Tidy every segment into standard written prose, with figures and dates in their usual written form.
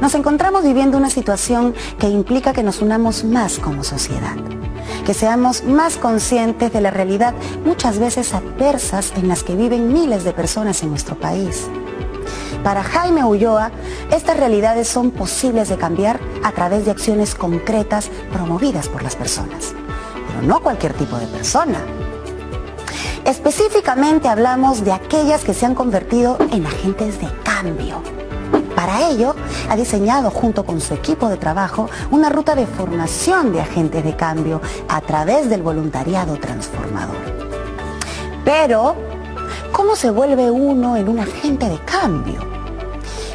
Nos encontramos viviendo una situación que implica que nos unamos más como sociedad, que seamos más conscientes de la realidad muchas veces adversas en las que viven miles de personas en nuestro país. Para Jaime Ulloa, estas realidades son posibles de cambiar a través de acciones concretas promovidas por las personas, pero no cualquier tipo de persona. Específicamente hablamos de aquellas que se han convertido en agentes de cambio. Para ello, ha diseñado junto con su equipo de trabajo una ruta de formación de agentes de cambio a través del voluntariado transformador. Pero, ¿cómo se vuelve uno en un agente de cambio?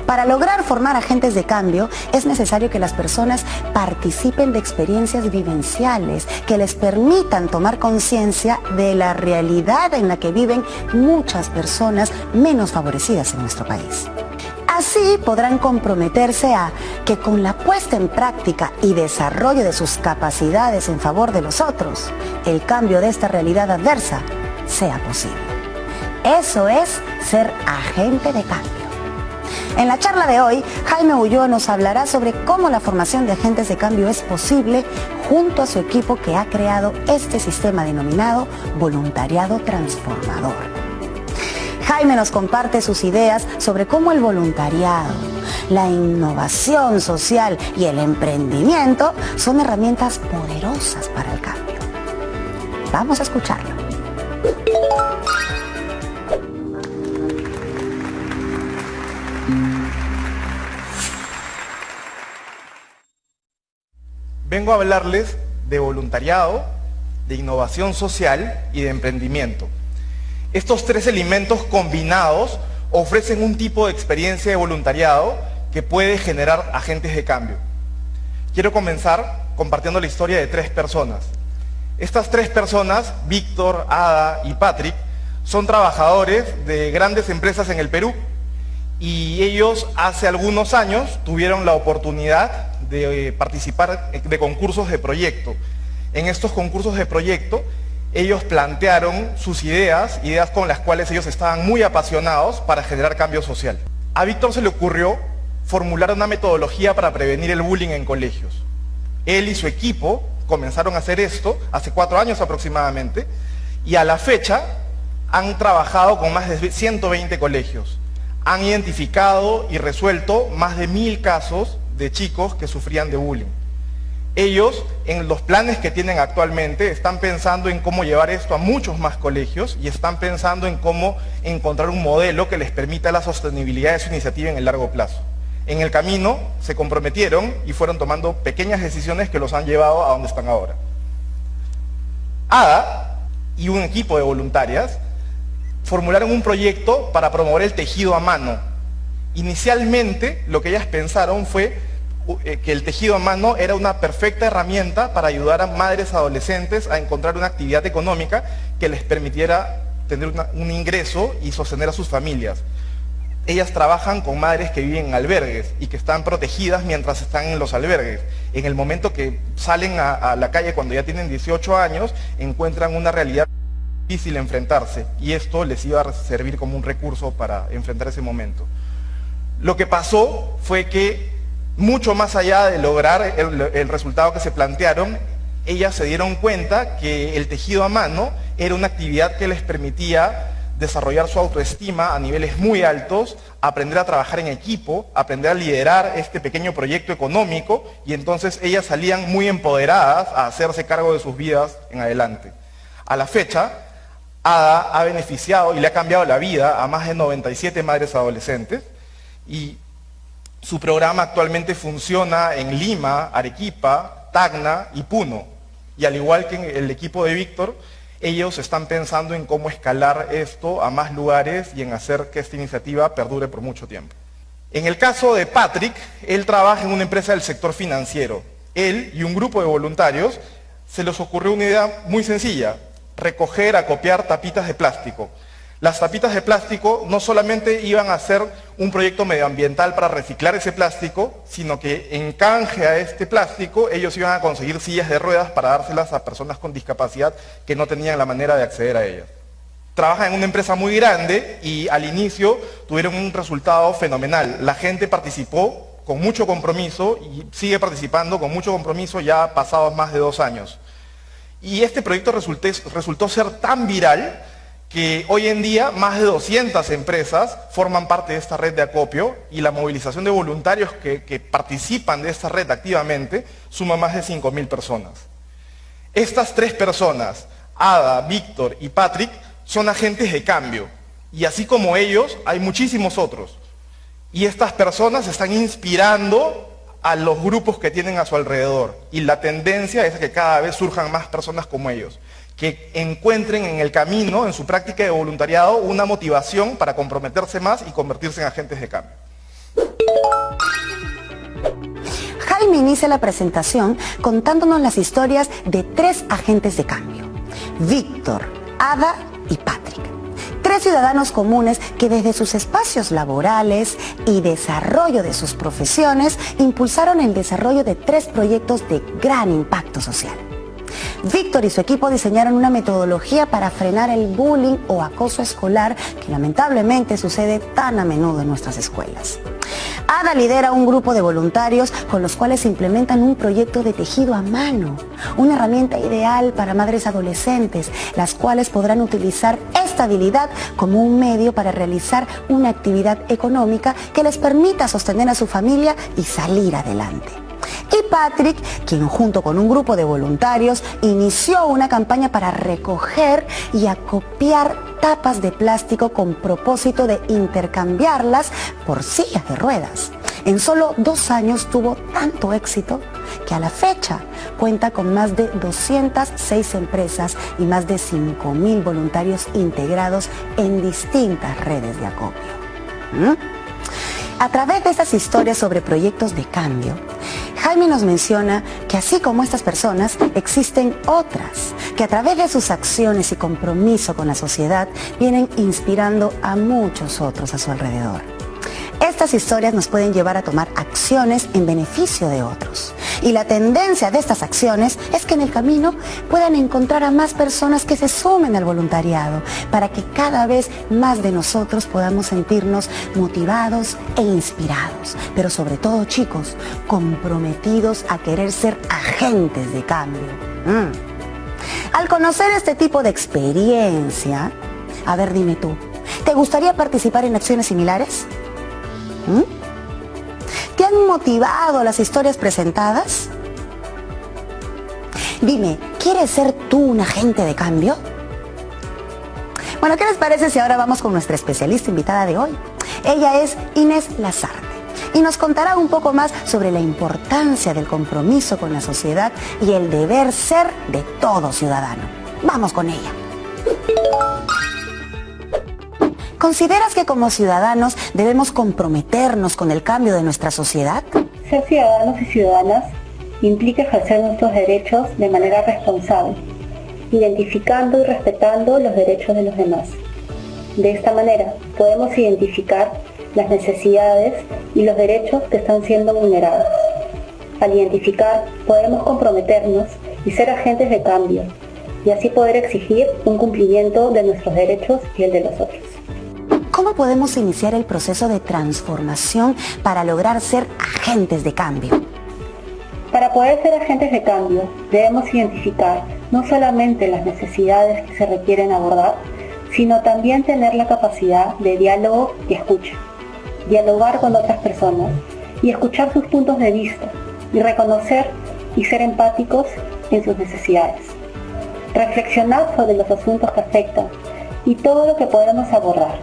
Para lograr formar agentes de cambio es necesario que las personas participen de experiencias vivenciales que les permitan tomar conciencia de la realidad en la que viven muchas personas menos favorecidas en nuestro país. Así podrán comprometerse a que con la puesta en práctica y desarrollo de sus capacidades en favor de los otros, el cambio de esta realidad adversa sea posible. Eso es ser agente de cambio. En la charla de hoy, Jaime Ulloa nos hablará sobre cómo la formación de agentes de cambio es posible junto a su equipo que ha creado este sistema denominado voluntariado transformador. Jaime nos comparte sus ideas sobre cómo el voluntariado, la innovación social y el emprendimiento son herramientas poderosas para el cambio. Vamos a escucharlo. Vengo a hablarles de voluntariado, de innovación social y de emprendimiento. Estos tres elementos combinados ofrecen un tipo de experiencia de voluntariado que puede generar agentes de cambio. Quiero comenzar compartiendo la historia de tres personas. Estas tres personas, Víctor, Ada y Patrick, son trabajadores de grandes empresas en el Perú y ellos hace algunos años tuvieron la oportunidad de participar de concursos de proyecto. En estos concursos de proyecto, ellos plantearon sus ideas con las cuales ellos estaban muy apasionados para generar cambio social. A Víctor se le ocurrió formular una metodología para prevenir el bullying en colegios. Él y su equipo comenzaron a hacer esto hace 4 años aproximadamente y a la fecha han trabajado con más de 120 colegios. Han identificado y resuelto más de 1000 casos de chicos que sufrían de bullying. Ellos, en los planes que tienen actualmente, están pensando en cómo llevar esto a muchos más colegios y están pensando en cómo encontrar un modelo que les permita la sostenibilidad de su iniciativa en el largo plazo. En el camino se comprometieron y fueron tomando pequeñas decisiones que los han llevado a donde están ahora. Ada y un equipo de voluntarias formularon un proyecto para promover el tejido a mano. Inicialmente, lo que ellas pensaron fue que el tejido a mano era una perfecta herramienta para ayudar a madres adolescentes a encontrar una actividad económica que les permitiera tener un ingreso y sostener a sus familias. Ellas trabajan con madres que viven en albergues y que están protegidas mientras están en los albergues. En el momento que salen a la calle cuando ya tienen 18 años, encuentran una realidad difícil enfrentarse y esto les iba a servir como un recurso para enfrentar ese momento. Lo que pasó fue que mucho más allá de lograr el resultado que se plantearon, ellas se dieron cuenta que el tejido a mano era una actividad que les permitía desarrollar su autoestima a niveles muy altos, aprender a trabajar en equipo, aprender a liderar este pequeño proyecto económico y entonces ellas salían muy empoderadas a hacerse cargo de sus vidas en adelante. A la fecha, Ada ha beneficiado y le ha cambiado la vida a más de 97 madres adolescentes y su programa actualmente funciona en Lima, Arequipa, Tacna y Puno. Y al igual que en el equipo de Víctor, ellos están pensando en cómo escalar esto a más lugares y en hacer que esta iniciativa perdure por mucho tiempo. En el caso de Patrick, él trabaja en una empresa del sector financiero. Él y un grupo de voluntarios se les ocurrió una idea muy sencilla: recoger, acopiar tapitas de plástico. Las tapitas de plástico no solamente iban a ser un proyecto medioambiental para reciclar ese plástico, sino que en canje a este plástico ellos iban a conseguir sillas de ruedas para dárselas a personas con discapacidad que no tenían la manera de acceder a ellas. Trabajan en una empresa muy grande y al inicio tuvieron un resultado fenomenal. La gente participó con mucho compromiso y sigue participando con mucho compromiso ya pasados más de 2 años. Y este proyecto resultó ser tan viral que hoy en día más de 200 empresas forman parte de esta red de acopio y la movilización de voluntarios que participan de esta red activamente suma más de 5.000 personas. Estas 3 personas, Ada, Víctor y Patrick, son agentes de cambio y así como ellos hay muchísimos otros. Y estas personas están inspirando a los grupos que tienen a su alrededor. Y la tendencia es que cada vez surjan más personas como ellos, que encuentren en el camino, en su práctica de voluntariado, una motivación para comprometerse más y convertirse en agentes de cambio. Jaime inicia la presentación contándonos las historias de 3 agentes de cambio: Víctor, Ada y Patrick. 3 ciudadanos comunes que desde sus espacios laborales y desarrollo de sus profesiones impulsaron el desarrollo de 3 proyectos de gran impacto social. Víctor y su equipo diseñaron una metodología para frenar el bullying o acoso escolar que lamentablemente sucede tan a menudo en nuestras escuelas. Ada lidera un grupo de voluntarios con los cuales implementan un proyecto de tejido a mano, una herramienta ideal para madres adolescentes, las cuales podrán utilizar esta habilidad como un medio para realizar una actividad económica que les permita sostener a su familia y salir adelante. Y Patrick, quien junto con un grupo de voluntarios inició una campaña para recoger y acopiar tapas de plástico con propósito de intercambiarlas por sillas de ruedas. En solo 2 años tuvo tanto éxito que a la fecha cuenta con más de 206 empresas y más de 5.000 voluntarios integrados en distintas redes de acopio. A través de estas historias sobre proyectos de cambio, Jaime nos menciona que así como estas personas, existen otras que a través de sus acciones y compromiso con la sociedad vienen inspirando a muchos otros a su alrededor. Estas historias nos pueden llevar a tomar acciones en beneficio de otros. Y la tendencia de estas acciones es que en el camino puedan encontrar a más personas que se sumen al voluntariado para que cada vez más de nosotros podamos sentirnos motivados e inspirados. Pero sobre todo, chicos, comprometidos a querer ser agentes de cambio. Al conocer este tipo de experiencia, a ver, dime tú, ¿te gustaría participar en acciones similares? ¿Te han motivado las historias presentadas? Dime, ¿quieres ser tú un agente de cambio? Bueno, ¿qué les parece si ahora vamos con nuestra especialista invitada de hoy? Ella es Inés Lazarte y nos contará un poco más sobre la importancia del compromiso con la sociedad y el deber ser de todo ciudadano. Vamos con ella. ¿Consideras que como ciudadanos debemos comprometernos con el cambio de nuestra sociedad? Ser ciudadanos y ciudadanas implica ejercer nuestros derechos de manera responsable, identificando y respetando los derechos de los demás. De esta manera podemos identificar las necesidades y los derechos que están siendo vulnerados. Al identificar, podemos comprometernos y ser agentes de cambio, y así poder exigir un cumplimiento de nuestros derechos y el de los otros. ¿Cómo podemos iniciar el proceso de transformación para lograr ser agentes de cambio? Para poder ser agentes de cambio, debemos identificar no solamente las necesidades que se requieren abordar, sino también tener la capacidad de diálogo y escucha. Dialogar con otras personas y escuchar sus puntos de vista y reconocer y ser empáticos en sus necesidades. Reflexionar sobre los asuntos que afectan y todo lo que podemos abordar.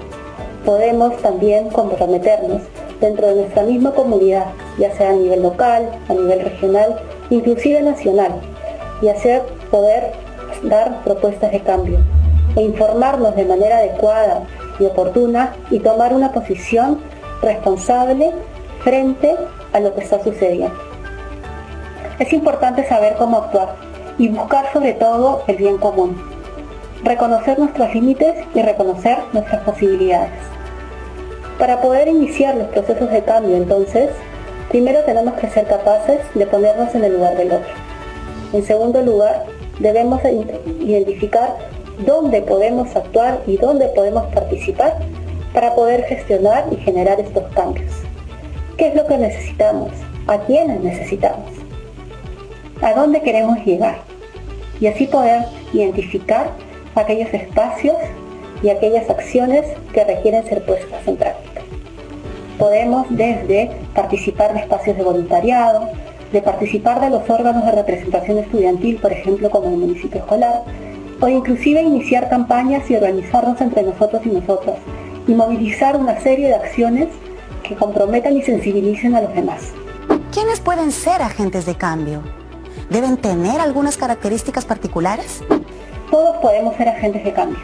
Podemos también comprometernos dentro de nuestra misma comunidad, ya sea a nivel local, a nivel regional, inclusive nacional, y poder dar propuestas de cambio e informarnos de manera adecuada y oportuna y tomar una posición responsable frente a lo que está sucediendo. Es importante saber cómo actuar y buscar sobre todo el bien común, reconocer nuestros límites y reconocer nuestras posibilidades. Para poder iniciar los procesos de cambio, entonces, primero tenemos que ser capaces de ponernos en el lugar del otro. En segundo lugar, debemos identificar dónde podemos actuar y dónde podemos participar para poder gestionar y generar estos cambios. ¿Qué es lo que necesitamos? ¿A quiénes necesitamos? ¿A dónde queremos llegar? Y así poder identificar aquellos espacios y aquellas acciones que requieren ser puestas en práctica. Podemos desde participar de espacios de voluntariado, de participar de los órganos de representación estudiantil, por ejemplo, como el municipio escolar, o inclusive iniciar campañas y organizarnos entre nosotros y nosotras, y movilizar una serie de acciones que comprometan y sensibilicen a los demás. ¿Quiénes pueden ser agentes de cambio? ¿Deben tener algunas características particulares? Todos podemos ser agentes de cambio,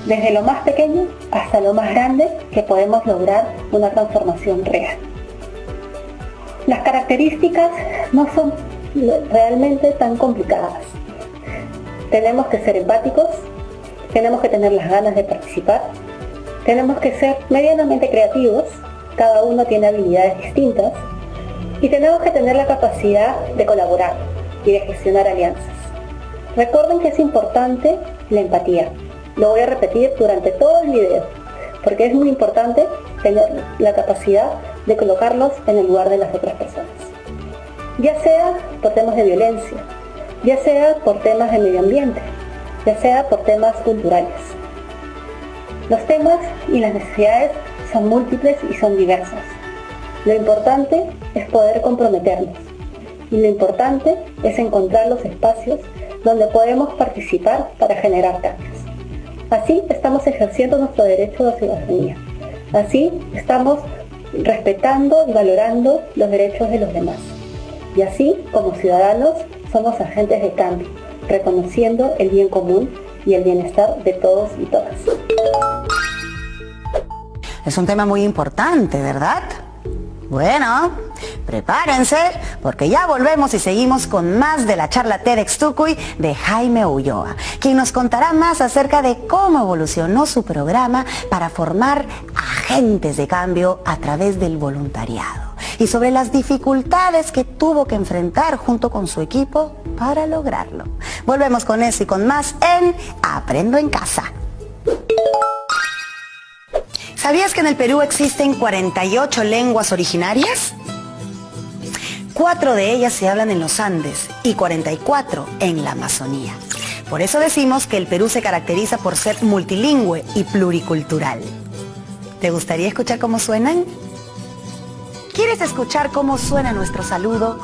desde lo más pequeño hasta lo más grande, que podemos lograr una transformación real. Las características no son realmente tan complicadas. Tenemos que ser empáticos, tenemos que tener las ganas de participar, tenemos que ser medianamente creativos, cada uno tiene habilidades distintas, y tenemos que tener la capacidad de colaborar y de gestionar alianzas. Recuerden que es importante la empatía. Lo voy a repetir durante todo el video, porque es muy importante tener la capacidad de colocarlos en el lugar de las otras personas. Ya sea por temas de violencia, ya sea por temas de medio ambiente, ya sea por temas culturales. Los temas y las necesidades son múltiples y son diversas. Lo importante es poder comprometernos, y lo importante es encontrar los espacios donde podemos participar para generar cambios. Así estamos ejerciendo nuestro derecho de ciudadanía. Así estamos respetando y valorando los derechos de los demás. Y así, como ciudadanos, somos agentes de cambio, reconociendo el bien común y el bienestar de todos y todas. Es un tema muy importante, ¿verdad? Bueno, prepárense, porque ya volvemos y seguimos con más de la charla TEDx Tucuy de Jaime Ulloa, quien nos contará más acerca de cómo evolucionó su programa para formar agentes de cambio a través del voluntariado y sobre las dificultades que tuvo que enfrentar junto con su equipo para lograrlo. Volvemos con eso y con más en Aprendo en Casa. ¿Sabías que en el Perú existen 48 lenguas originarias? 4 de ellas se hablan en los Andes y 44 en la Amazonía. Por eso decimos que el Perú se caracteriza por ser multilingüe y pluricultural. ¿Te gustaría escuchar cómo suenan? ¿Quieres escuchar cómo suena nuestro saludo?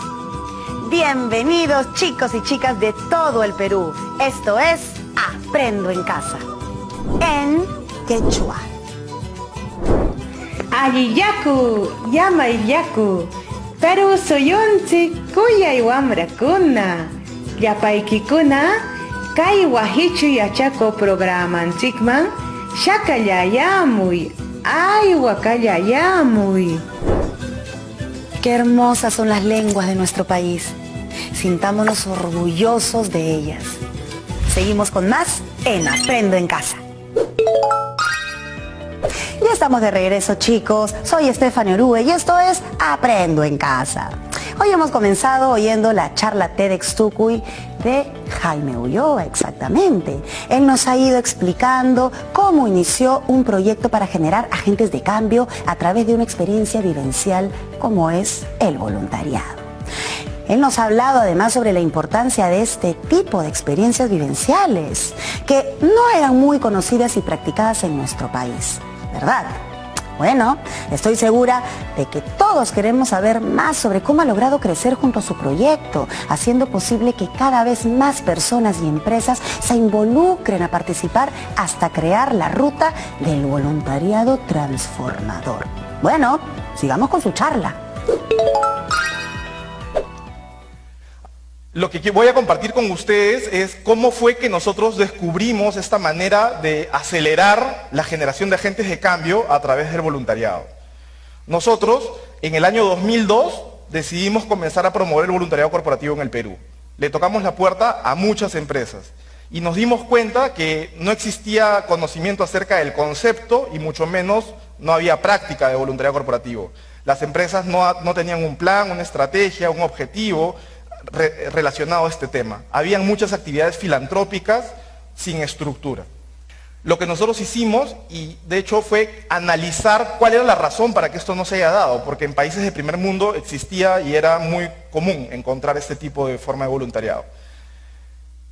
Bienvenidos chicos y chicas de todo el Perú. Esto es Aprendo en Casa, en quechua. Alliyaku, Yamayyaku, Perú soyonchi, kuyay wamrakuna, llapaykikuna, kay wahichu yachako programanchikman, shakallayamuy, aywacallayamuy. Qué hermosas son las lenguas de nuestro país. Sintámonos orgullosos de ellas. Seguimos con más en Aprendo en Casa. Ya estamos de regreso, chicos. Soy Stephanie Orue y esto es Aprendo en Casa. Hoy hemos comenzado oyendo la charla TEDx Tucuy de Jaime Ulloa, exactamente. Él nos ha ido explicando cómo inició un proyecto para generar agentes de cambio a través de una experiencia vivencial como es el voluntariado. Él nos ha hablado además sobre la importancia de este tipo de experiencias vivenciales, que no eran muy conocidas y practicadas en nuestro país, ¿verdad? Bueno, estoy segura de que todos queremos saber más sobre cómo ha logrado crecer junto a su proyecto, haciendo posible que cada vez más personas y empresas se involucren a participar hasta crear la ruta del voluntariado transformador. Bueno, sigamos con su charla. Lo que voy a compartir con ustedes es cómo fue que nosotros descubrimos esta manera de acelerar la generación de agentes de cambio a través del voluntariado. Nosotros, en el año 2002, decidimos comenzar a promover el voluntariado corporativo en el Perú. Le tocamos la puerta a muchas empresas y nos dimos cuenta que no existía conocimiento acerca del concepto y mucho menos no había práctica de voluntariado corporativo. Las empresas no tenían un plan, una estrategia, un objetivo relacionado a este tema. Habían muchas actividades filantrópicas sin estructura. Lo que nosotros hicimos, y de hecho fue analizar cuál era la razón para que esto no se haya dado, porque en países de primer mundo existía y era muy común encontrar este tipo de forma de voluntariado.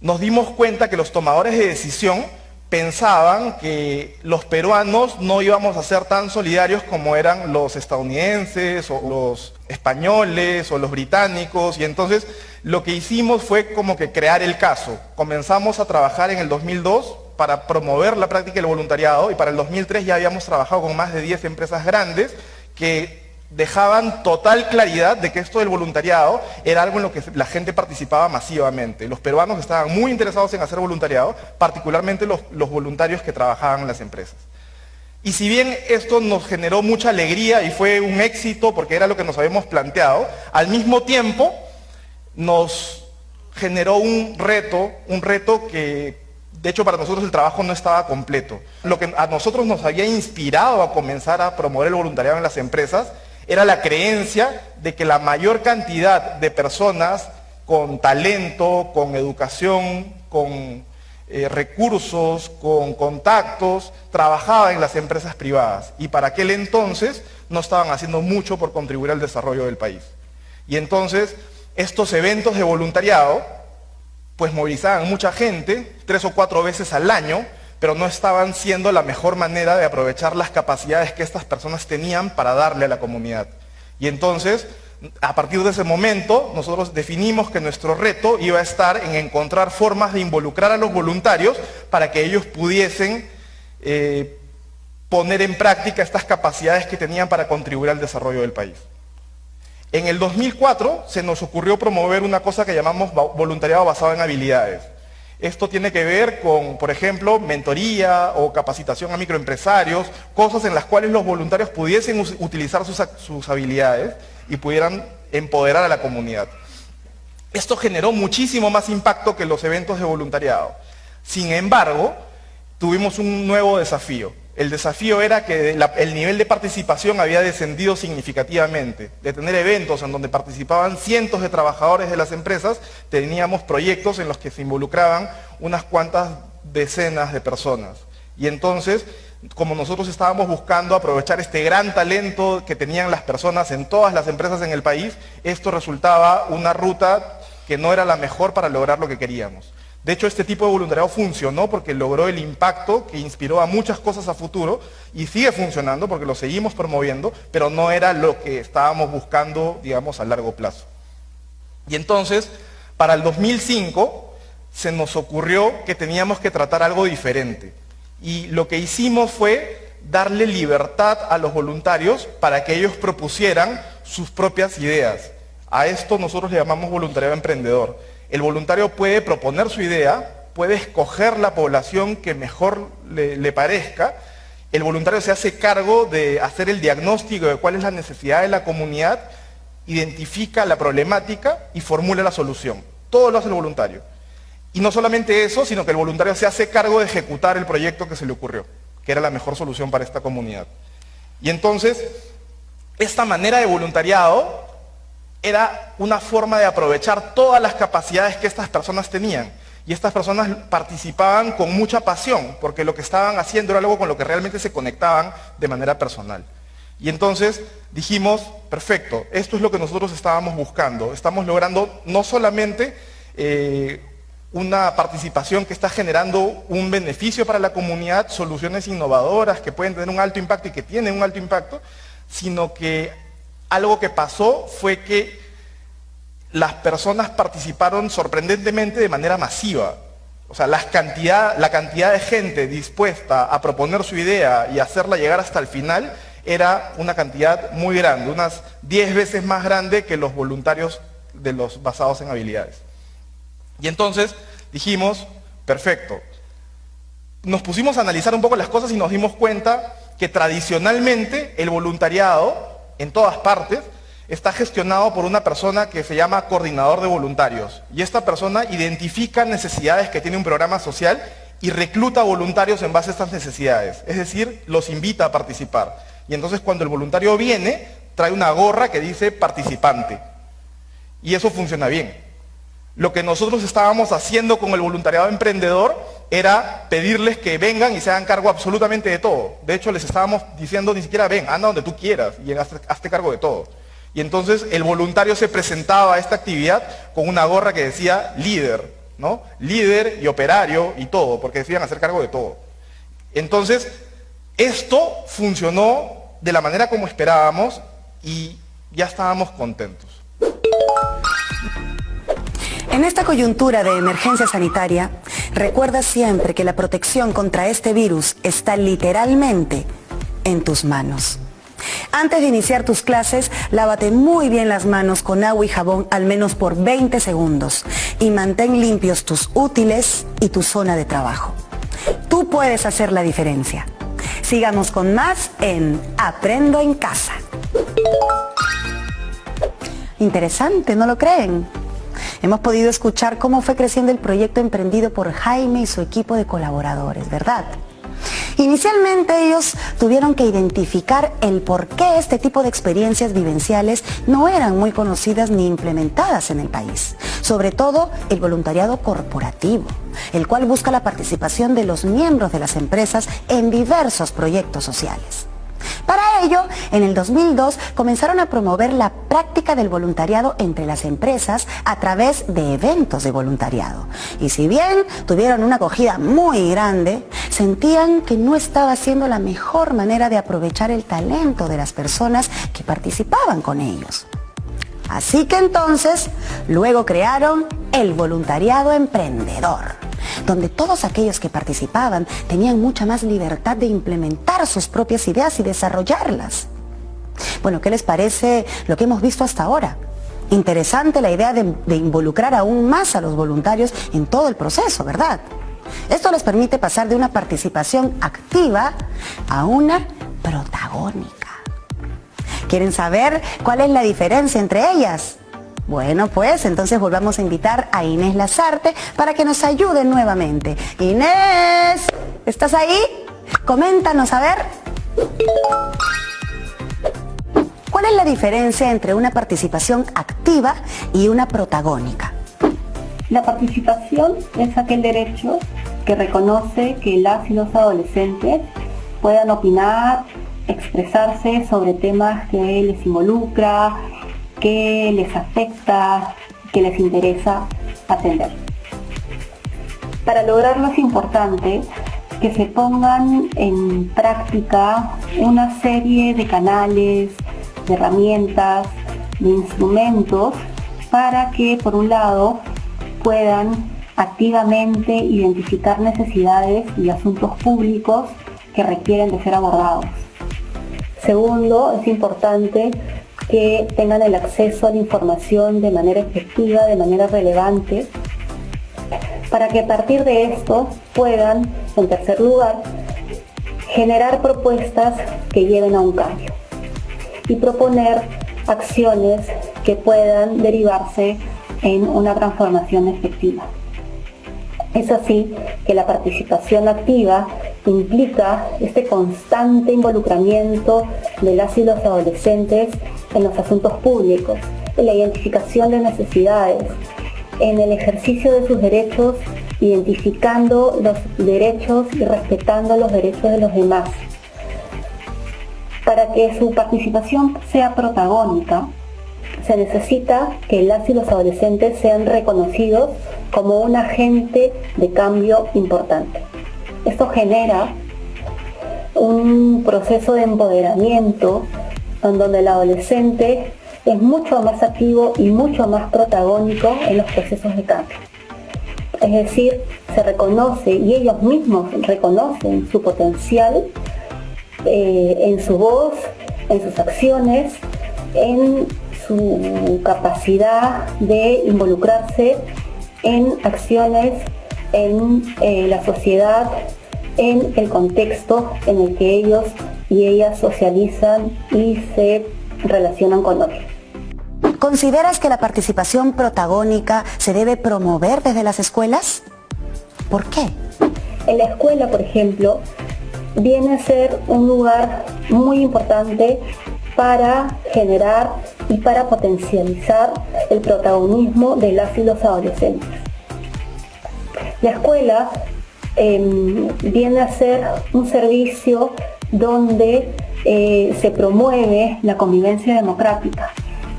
Nos dimos cuenta que los tomadores de decisión pensaban que los peruanos no íbamos a ser tan solidarios como eran los estadounidenses o los españoles o los británicos, y entonces lo que hicimos fue como que crear el caso. Comenzamos a trabajar en el 2002 para promover la práctica del voluntariado, y para el 2003 ya habíamos trabajado con más de 10 empresas grandes que dejaban total claridad de que esto del voluntariado era algo en lo que la gente participaba masivamente. Los peruanos estaban muy interesados en hacer voluntariado, particularmente los voluntarios que trabajaban en las empresas. Y si bien esto nos generó mucha alegría y fue un éxito porque era lo que nos habíamos planteado, al mismo tiempo nos generó un reto que de hecho para nosotros el trabajo no estaba completo. Lo que a nosotros nos había inspirado a comenzar a promover el voluntariado en las empresas era la creencia de que la mayor cantidad de personas con talento, con educación, con recursos, con contactos, trabajaba en las empresas privadas, y para aquel entonces no estaban haciendo mucho por contribuir al desarrollo del país. Y entonces estos eventos de voluntariado pues movilizaban mucha gente 3 o 4 veces al año, pero no estaban siendo la mejor manera de aprovechar las capacidades que estas personas tenían para darle a la comunidad. Y entonces, a partir de ese momento, nosotros definimos que nuestro reto iba a estar en encontrar formas de involucrar a los voluntarios para que ellos pudiesen poner en práctica estas capacidades que tenían para contribuir al desarrollo del país. En el 2004 se nos ocurrió promover una cosa que llamamos voluntariado basado en habilidades. Esto tiene que ver con, por ejemplo, mentoría o capacitación a microempresarios, cosas en las cuales los voluntarios pudiesen utilizar sus habilidades y pudieran empoderar a la comunidad. Esto generó muchísimo más impacto que los eventos de voluntariado. Sin embargo, tuvimos un nuevo desafío. El desafío era que el nivel de participación había descendido significativamente. De tener eventos en donde participaban cientos de trabajadores de las empresas, teníamos proyectos en los que se involucraban unas cuantas decenas de personas. Y entonces, como nosotros estábamos buscando aprovechar este gran talento que tenían las personas en todas las empresas en el país, esto resultaba una ruta que no era la mejor para lograr lo que queríamos. De hecho, este tipo de voluntariado funcionó porque logró el impacto que inspiró a muchas cosas a futuro, y sigue funcionando porque lo seguimos promoviendo, pero no era lo que estábamos buscando, digamos, a largo plazo. Y entonces, para el 2005, se nos ocurrió que teníamos que tratar algo diferente. Y lo que hicimos fue darle libertad a los voluntarios para que ellos propusieran sus propias ideas. A esto nosotros le llamamos voluntariado emprendedor. El voluntario puede proponer su idea, puede escoger la población que mejor le parezca. El voluntario se hace cargo de hacer el diagnóstico de cuál es la necesidad de la comunidad, identifica la problemática y formula la solución. Todo lo hace el voluntario. Y no solamente eso, sino que el voluntario se hace cargo de ejecutar el proyecto que se le ocurrió, que era la mejor solución para esta comunidad. Y entonces, esta manera de voluntariado era una forma de aprovechar todas las capacidades que estas personas tenían. Y estas personas participaban con mucha pasión, porque lo que estaban haciendo era algo con lo que realmente se conectaban de manera personal. Y entonces dijimos, perfecto, esto es lo que nosotros estábamos buscando. Estamos logrando no solamente una participación que está generando un beneficio para la comunidad, soluciones innovadoras que pueden tener un alto impacto y que tienen un alto impacto, sino que algo que pasó fue que las personas participaron sorprendentemente de manera masiva. O sea, la cantidad de gente dispuesta a proponer su idea y hacerla llegar hasta el final era una cantidad muy grande, unas 10 veces más grande que los voluntarios de los basados en habilidades. Y entonces dijimos, perfecto. Nos pusimos a analizar un poco las cosas y nos dimos cuenta que tradicionalmente el voluntariado en todas partes está gestionado por una persona que se llama coordinador de voluntarios. Y esta persona identifica necesidades que tiene un programa social y recluta voluntarios en base a estas necesidades. Es decir, los invita a participar. Y entonces cuando el voluntario viene, trae una gorra que dice participante. Y eso funciona bien. Lo que nosotros estábamos haciendo con el voluntariado emprendedor era pedirles que vengan y se hagan cargo absolutamente de todo. De hecho, les estábamos diciendo ni siquiera ven, anda donde tú quieras y hazte cargo de todo. Y entonces el voluntario se presentaba a esta actividad con una gorra que decía líder, ¿no? Líder y operario y todo, porque decían hacer cargo de todo. Entonces, esto funcionó de la manera como esperábamos y ya estábamos contentos. En esta coyuntura de emergencia sanitaria, recuerda siempre que la protección contra este virus está literalmente en tus manos. Antes de iniciar tus clases, lávate muy bien las manos con agua y jabón al menos por 20 segundos y mantén limpios tus útiles y tu zona de trabajo. Tú puedes hacer la diferencia. Sigamos con más en Aprendo en Casa. Interesante, ¿no lo creen? Hemos podido escuchar cómo fue creciendo el proyecto emprendido por Jaime y su equipo de colaboradores, ¿verdad? Inicialmente ellos tuvieron que identificar el por qué este tipo de experiencias vivenciales no eran muy conocidas ni implementadas en el país. Sobre todo el voluntariado corporativo, el cual busca la participación de los miembros de las empresas en diversos proyectos sociales. Para ello, en el 2002 comenzaron a promover la práctica del voluntariado entre las empresas a través de eventos de voluntariado. Y si bien tuvieron una acogida muy grande, sentían que no estaba siendo la mejor manera de aprovechar el talento de las personas que participaban con ellos. Así que entonces, luego crearon el voluntariado emprendedor, donde todos aquellos que participaban tenían mucha más libertad de implementar sus propias ideas y desarrollarlas. Bueno, ¿qué les parece lo que hemos visto hasta ahora? Interesante la idea de involucrar aún más a los voluntarios en todo el proceso, ¿verdad? Esto les permite pasar de una participación activa a una protagónica. ¿Quieren saber cuál es la diferencia entre ellas? Bueno, pues entonces volvamos a invitar a Inés Lazarte para que nos ayude nuevamente. Inés, ¿estás ahí? Coméntanos, a ver. ¿Cuál es la diferencia entre una participación activa y una protagónica? La participación es aquel derecho que reconoce que las y los adolescentes puedan opinar, expresarse sobre temas que les involucra, que les afecta, que les interesa atender. Para lograrlo es importante que se pongan en práctica una serie de canales, de herramientas, de instrumentos para que, por un lado, puedan activamente identificar necesidades y asuntos públicos que requieren de ser abordados. Segundo, es importante que tengan el acceso a la información de manera efectiva, de manera relevante, para que a partir de esto puedan, en tercer lugar, generar propuestas que lleven a un cambio y proponer acciones que puedan derivarse en una transformación efectiva. Es así que la participación activa implica este constante involucramiento de las y los adolescentes en los asuntos públicos, en la identificación de necesidades, en el ejercicio de sus derechos, identificando los derechos y respetando los derechos de los demás. Para que su participación sea protagónica, se necesita que las y los adolescentes sean reconocidos como un agente de cambio importante. Esto genera un proceso de empoderamiento en donde el adolescente es mucho más activo y mucho más protagónico en los procesos de cambio. Es decir, se reconoce y ellos mismos reconocen su potencial en su voz, en sus acciones, en su capacidad de involucrarse en acciones en la sociedad, en el contexto en el que ellos y ellas socializan y se relacionan con otros. ¿Consideras que la participación protagónica se debe promover desde las escuelas? ¿Por qué? En la escuela, por ejemplo, viene a ser un lugar muy importante para generar y para potencializar el protagonismo de las y los adolescentes. La escuela viene a ser un servicio donde se promueve la convivencia democrática,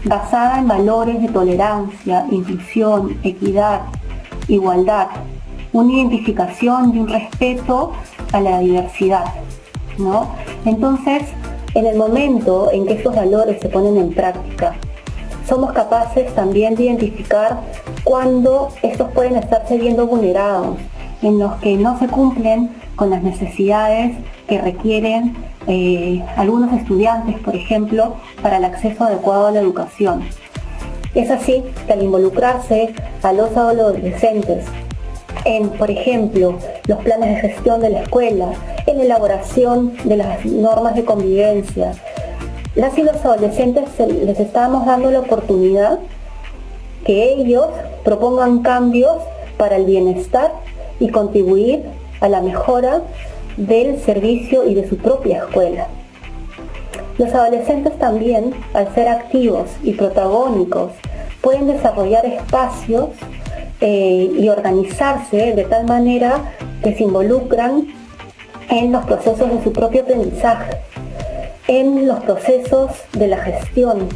basada en valores de tolerancia, inclusión, equidad, igualdad, una identificación y un respeto a la diversidad, ¿no? Entonces, en el momento en que estos valores se ponen en práctica, somos capaces también de identificar cuando estos pueden estarse viendo vulnerados, en los que no se cumplen con las necesidades que requieren algunos estudiantes, por ejemplo, para el acceso adecuado a la educación. Es así que al involucrarse a los adolescentes en, por ejemplo, los planes de gestión de la escuela, en la elaboración de las normas de convivencia, las y los adolescentes les estamos dando la oportunidad que ellos propongan cambios para el bienestar y contribuir a la mejora del servicio y de su propia escuela. Los adolescentes también, al ser activos y protagónicos, pueden desarrollar espacios y organizarse de tal manera que se involucran en los procesos de su propio aprendizaje, en los procesos de la gestión,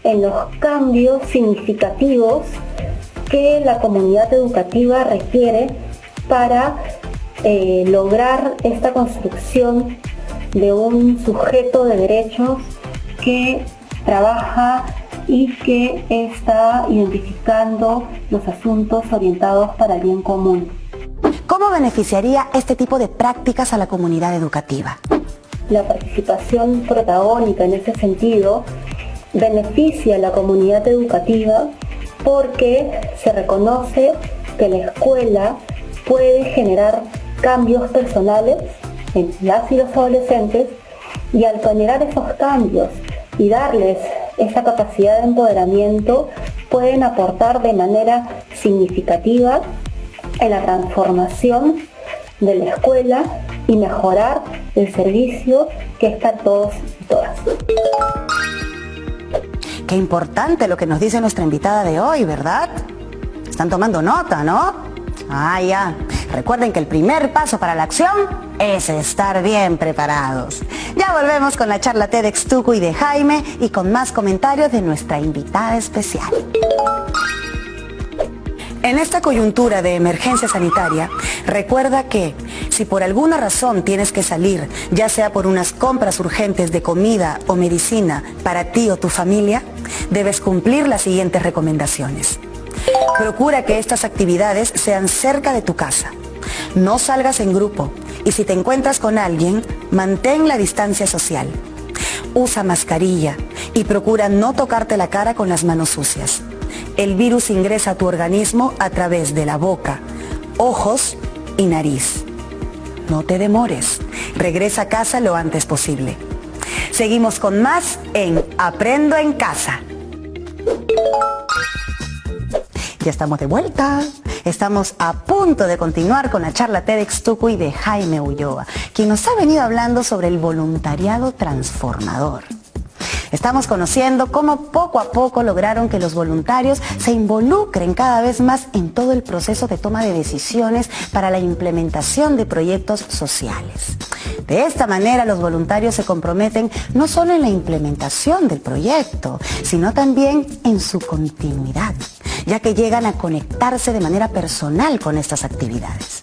en los cambios significativos que la comunidad educativa requiere para lograr esta construcción de un sujeto de derechos que trabaja y que está identificando los asuntos orientados para el bien común. ¿Cómo beneficiaría este tipo de prácticas a la comunidad educativa? La participación protagónica en ese sentido beneficia a la comunidad educativa porque se reconoce que la escuela puede generar cambios personales en las y los adolescentes, y al generar esos cambios y darles esa capacidad de empoderamiento, pueden aportar de manera significativa en la transformación de la escuela y mejorar el servicio que es para todos y todas. Qué importante lo que nos dice nuestra invitada de hoy, ¿verdad? Están tomando nota, ¿no? Ah, ya. Recuerden que el primer paso para la acción es estar bien preparados. Ya volvemos con la charla TEDx Tucu y de Jaime y con más comentarios de nuestra invitada especial. En esta coyuntura de emergencia sanitaria, recuerda que si por alguna razón tienes que salir, ya sea por unas compras urgentes de comida o medicina para ti o tu familia, debes cumplir las siguientes recomendaciones. Procura que estas actividades sean cerca de tu casa. No salgas en grupo y si te encuentras con alguien, mantén la distancia social. Usa mascarilla y procura no tocarte la cara con las manos sucias. El virus ingresa a tu organismo a través de la boca, ojos y nariz. No te demores. Regresa a casa lo antes posible. Seguimos con más en Aprendo en Casa. Ya estamos de vuelta. Estamos a punto de continuar con la charla TEDx Tucu y de Jaime Ulloa, quien nos ha venido hablando sobre el voluntariado transformador. Estamos conociendo cómo poco a poco lograron que los voluntarios se involucren cada vez más en todo el proceso de toma de decisiones para la implementación de proyectos sociales. De esta manera, los voluntarios se comprometen no solo en la implementación del proyecto, sino también en su continuidad, ya que llegan a conectarse de manera personal con estas actividades.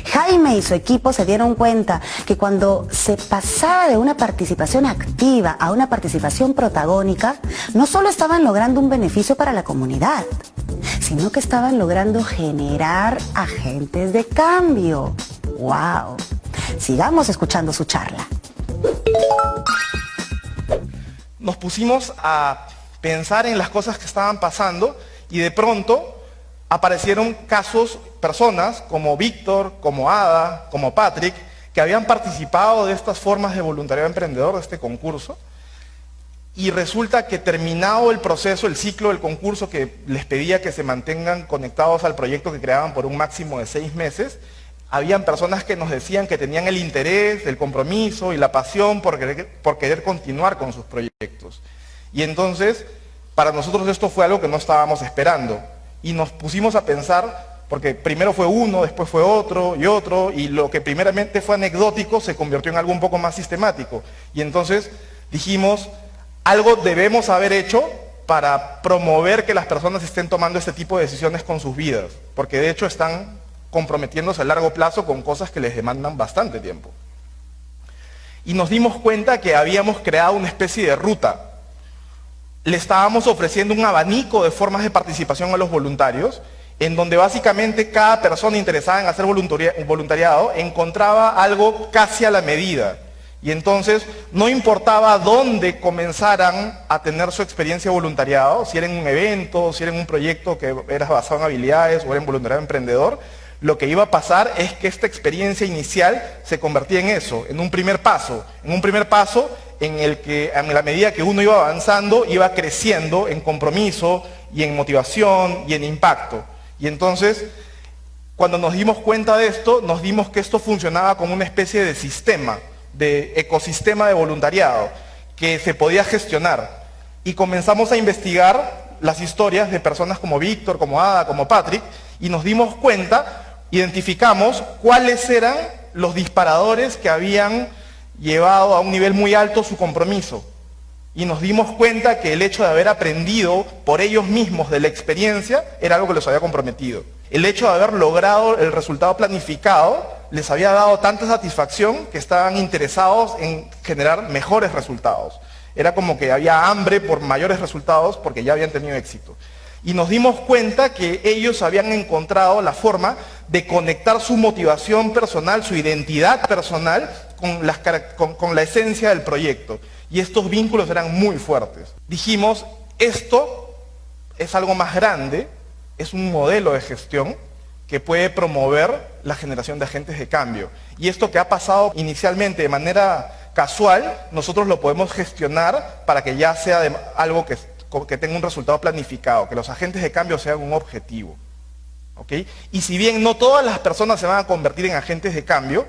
Jaime y su equipo se dieron cuenta que cuando se pasaba de una participación activa a una participación protagónica, no solo estaban logrando un beneficio para la comunidad, sino que estaban logrando generar agentes de cambio. ¡Wow! Sigamos escuchando su charla. Nos pusimos a pensar en las cosas que estaban pasando y de pronto aparecieron casos, personas como Víctor, como Ada, como Patrick, que habían participado de estas formas de voluntariado emprendedor, de este concurso, y resulta que terminado el proceso, el ciclo del concurso que les pedía que se mantengan conectados al proyecto que creaban por un máximo de 6 meses, habían personas que nos decían que tenían el interés, el compromiso y la pasión por querer continuar con sus proyectos. Y entonces Para nosotros esto fue algo que no estábamos esperando y nos pusimos a pensar, porque primero fue uno, después fue otro, y lo que primeramente fue anecdótico se convirtió en algo un poco más sistemático. Y entonces dijimos, algo debemos haber hecho para promover que las personas estén tomando este tipo de decisiones con sus vidas, porque de hecho están comprometiéndose a largo plazo con cosas que les demandan bastante tiempo. Y nos dimos cuenta que habíamos creado una especie de ruta. Le estábamos ofreciendo un abanico de formas de participación a los voluntarios, en donde básicamente cada persona interesada en hacer voluntariado encontraba algo casi a la medida. Y entonces no importaba dónde comenzaran a tener su experiencia de voluntariado, si era en un evento, si era en un proyecto que era basado en habilidades o era en voluntariado emprendedor, lo que iba a pasar es que esta experiencia inicial se convertía en eso, en un primer paso en el que a la medida que uno iba avanzando, iba creciendo en compromiso y en motivación y en impacto. Y entonces, cuando nos dimos cuenta de esto, nos dimos que esto funcionaba como una especie de sistema, de ecosistema de voluntariado, que se podía gestionar. Y comenzamos a investigar las historias de personas como Víctor, como Ada, como Patrick, y nos dimos cuenta, identificamos cuáles eran los disparadores que habían llevado a un nivel muy alto su compromiso. Y nos dimos cuenta que el hecho de haber aprendido por ellos mismos de la experiencia era algo que los había comprometido. El hecho de haber logrado el resultado planificado les había dado tanta satisfacción que estaban interesados en generar mejores resultados. Era como que había hambre por mayores resultados porque ya habían tenido éxito. Y nos dimos cuenta que ellos habían encontrado la forma de conectar su motivación personal, su identidad personal, con la esencia del proyecto. Y estos vínculos eran muy fuertes. Dijimos, esto es algo más grande, es un modelo de gestión que puede promover la generación de agentes de cambio. Y esto que ha pasado inicialmente de manera casual, nosotros lo podemos gestionar para que ya sea algo que tenga un resultado planificado, que los agentes de cambio sean un objetivo. ¿Okay? Y si bien no todas las personas se van a convertir en agentes de cambio,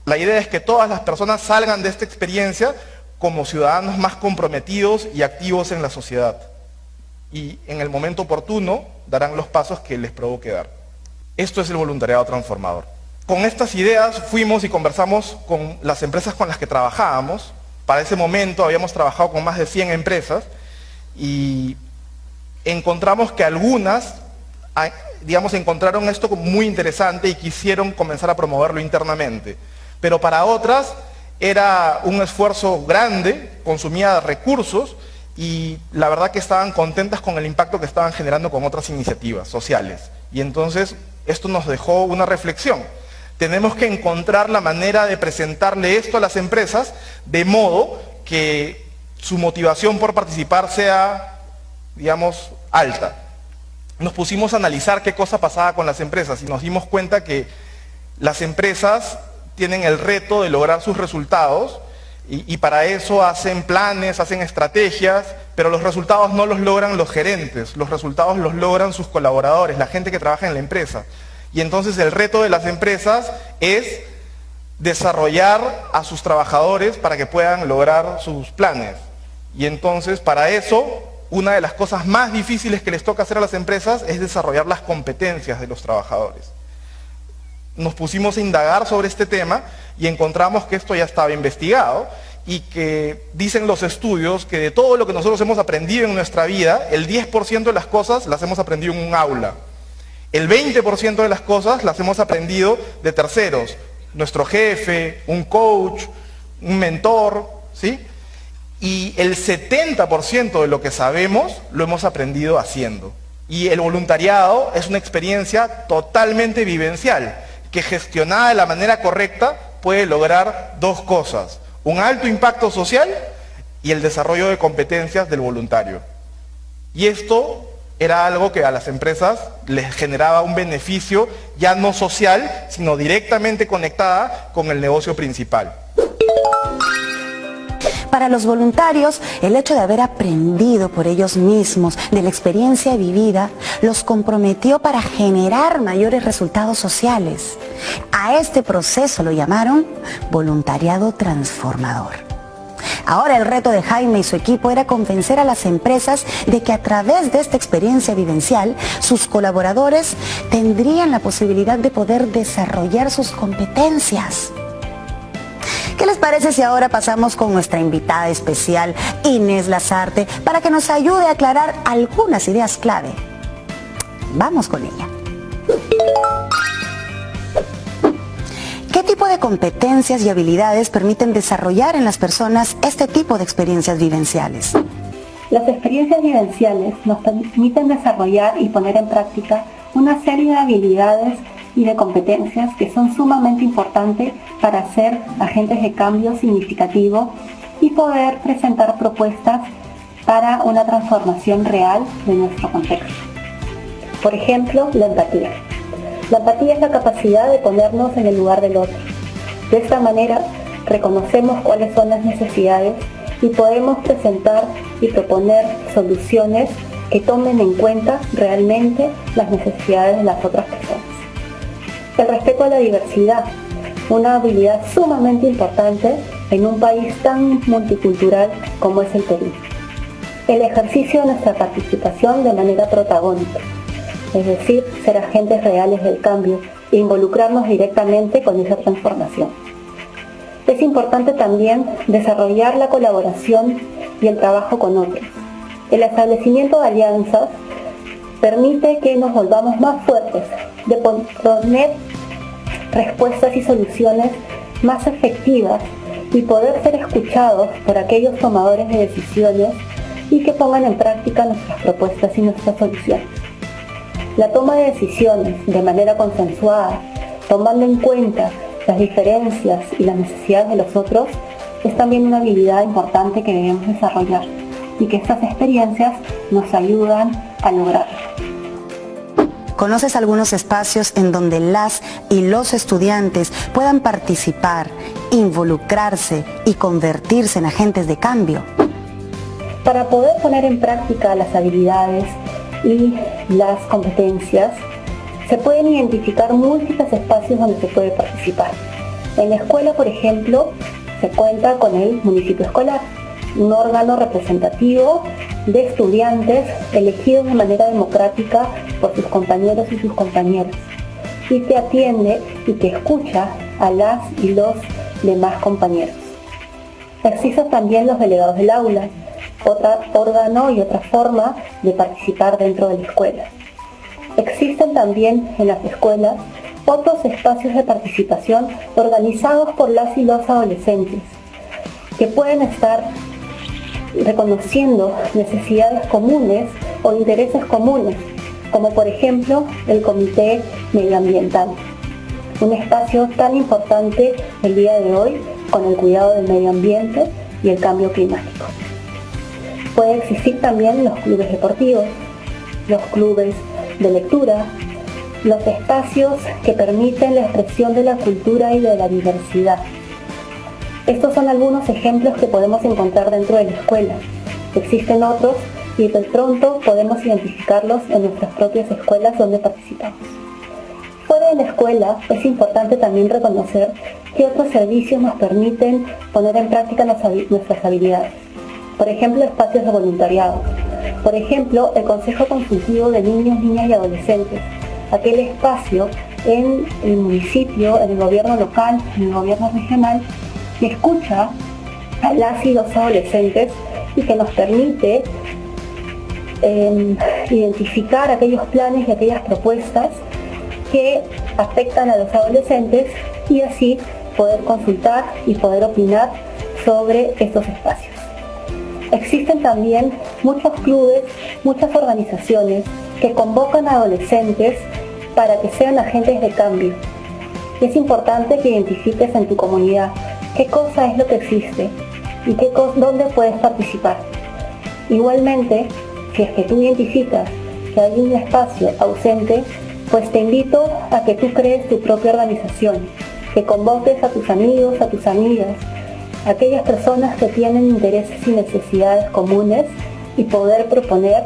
la idea es que todas las personas salgan de esta experiencia como ciudadanos más comprometidos y activos en la sociedad. Y en el momento oportuno darán los pasos que les provoque dar. Esto es el voluntariado transformador. Con estas ideas fuimos y conversamos con las empresas con las que trabajábamos. Para ese momento habíamos trabajado con más de 100 empresas y encontramos que algunas, digamos, encontraron esto muy interesante y quisieron comenzar a promoverlo internamente. Pero para otras era un esfuerzo grande, consumía recursos y la verdad que estaban contentas con el impacto que estaban generando con otras iniciativas sociales. Y entonces esto nos dejó una reflexión. Tenemos que encontrar la manera de presentarle esto a las empresas de modo que su motivación por participar sea, digamos, alta. Nos pusimos a analizar qué cosa pasaba con las empresas y nos dimos cuenta que las empresas tienen el reto de lograr sus resultados y para eso hacen planes, hacen estrategias, pero los resultados no los logran los gerentes, los resultados los logran sus colaboradores, la gente que trabaja en la empresa. Y entonces el reto de las empresas es desarrollar a sus trabajadores para que puedan lograr sus planes. Y entonces para eso, una de las cosas más difíciles que les toca hacer a las empresas es desarrollar las competencias de los trabajadores. Nos pusimos a indagar sobre este tema y encontramos que esto ya estaba investigado y que dicen los estudios que de todo lo que nosotros hemos aprendido en nuestra vida, el 10% de las cosas las hemos aprendido en un aula. El 20% de las cosas las hemos aprendido de terceros, nuestro jefe, un coach, un mentor, ¿sí? Y el 70% de lo que sabemos lo hemos aprendido haciendo. Y el voluntariado es una experiencia totalmente vivencial, que gestionada de la manera correcta puede lograr dos cosas: un alto impacto social y el desarrollo de competencias del voluntario. Y esto era algo que a las empresas les generaba un beneficio ya no social, sino directamente conectada con el negocio principal. Para los voluntarios, el hecho de haber aprendido por ellos mismos de la experiencia vivida los comprometió para generar mayores resultados sociales. A este proceso lo llamaron voluntariado transformador. Ahora el reto de Jaime y su equipo era convencer a las empresas de que a través de esta experiencia vivencial, sus colaboradores tendrían la posibilidad de poder desarrollar sus competencias. ¿Qué les parece si ahora pasamos con nuestra invitada especial, Inés Lazarte, para que nos ayude a aclarar algunas ideas clave? Vamos con ella. ¿Qué tipo de competencias y habilidades permiten desarrollar en las personas este tipo de experiencias vivenciales? Las experiencias vivenciales nos permiten desarrollar y poner en práctica una serie de habilidades y de competencias que son sumamente importantes para ser agentes de cambio significativo y poder presentar propuestas para una transformación real de nuestro contexto. Por ejemplo, la empatía. La empatía es la capacidad de ponernos en el lugar del otro. De esta manera, reconocemos cuáles son las necesidades y podemos presentar y proponer soluciones que tomen en cuenta realmente las necesidades de las otras personas. El respeto a la diversidad, una habilidad sumamente importante en un país tan multicultural como es el Perú. El ejercicio de nuestra participación de manera protagónica, es decir, ser agentes reales del cambio e involucrarnos directamente con esa transformación. Es importante también desarrollar la colaboración y el trabajo con otros. El establecimiento de alianzas permite que nos volvamos más fuertes, de poner respuestas y soluciones más efectivas y poder ser escuchados por aquellos tomadores de decisiones y que pongan en práctica nuestras propuestas y nuestras soluciones. La toma de decisiones de manera consensuada, tomando en cuenta las diferencias y las necesidades de los otros, es también una habilidad importante que debemos desarrollar y que estas experiencias nos ayudan a lograrlo. ¿Conoces algunos espacios en donde las y los estudiantes puedan participar, involucrarse y convertirse en agentes de cambio? Para poder poner en práctica las habilidades y las competencias, se pueden identificar múltiples espacios donde se puede participar. En la escuela, por ejemplo, se cuenta con el municipio escolar, un órgano representativo de estudiantes elegidos de manera democrática por sus compañeros y sus compañeras, y que atiende y que escucha a las y los demás compañeros. Existen también los delegados del aula, otro órgano y otra forma de participar dentro de la escuela. Existen también en las escuelas otros espacios de participación organizados por las y los adolescentes, que pueden estar reconociendo necesidades comunes o intereses comunes, como por ejemplo el Comité Medioambiental, un espacio tan importante el día de hoy con el cuidado del medio ambiente y el cambio climático. Puede existir también los clubes deportivos, los clubes de lectura, los espacios que permiten la expresión de la cultura y de la diversidad. Estos son algunos ejemplos que podemos encontrar dentro de la escuela. Existen otros y de pronto podemos identificarlos en nuestras propias escuelas donde participamos. Fuera de la escuela es importante también reconocer que otros servicios nos permiten poner en práctica nuestras habilidades. Por ejemplo, espacios de voluntariado. Por ejemplo, el Consejo Consultivo de Niños, Niñas y Adolescentes, aquel espacio en el municipio, en el gobierno local, en el gobierno regional, que escucha a las y los adolescentes y que nos permite identificar aquellos planes y aquellas propuestas que afectan a los adolescentes y así poder consultar y poder opinar sobre estos espacios. Existen también muchos clubes, muchas organizaciones que convocan a adolescentes para que sean agentes de cambio. Es importante que identifiques en tu comunidad qué cosa es lo que existe y dónde puedes participar. Igualmente, si es que tú identificas que hay un espacio ausente, pues te invito a que tú crees tu propia organización, que convoques a tus amigos, a tus amigas, a aquellas personas que tienen intereses y necesidades comunes y poder proponer